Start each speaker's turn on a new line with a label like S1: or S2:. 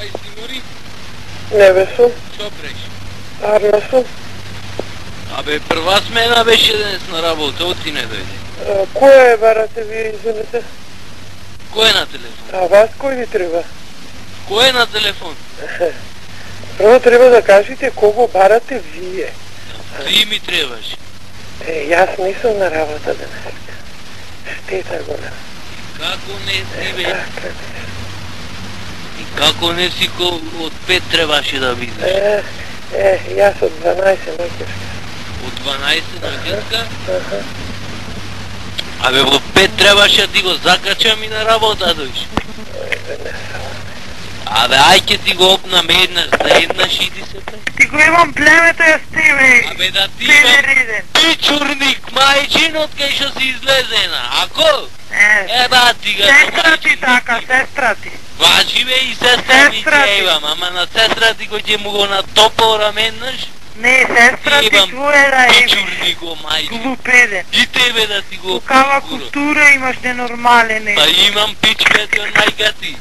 S1: Ай, Симори?
S2: Не бе сум.
S1: Шо преш?
S2: Арна сум.
S1: Абе, прва смена беше денес на работа, оти не дойде.
S2: Која е, барате, вие извинете?
S1: Кој е на телефон?
S2: А вас кој ви треба?
S1: Кој е на телефон?
S2: Прво треба да кажете кого барате вие.
S1: Ти ми требаш.
S2: Јас не сум на работа денес. Штета голема.
S1: Како не си бе? И како не си од 5 требаше да бидеш?
S2: Јас од 12 ноќеска.
S1: Од 12 ноќеска? Абе, во 5 требаше да ти го закачам и на работа дојш. Абе, ај ке ти го опнам еднаш иди се бе.
S2: Ти го имам племето јас ти бе.
S1: Абе, да ти имам пичурник, мајчинот кај што си излезена, ако? Еба ти ga.
S2: Сестра ти така, сестра ти.
S1: Важи бе и сестра ми ќе имам, ама на сестра ти кој ќе му го натопо раменнаш?
S2: Не, сестра ти твоја да е.
S1: Пичурнико, мајче.
S2: Глупеден.
S1: И тебе да ти го...
S2: Какава култура имаш ненормален е.
S1: Па имам пичката од мајка ти.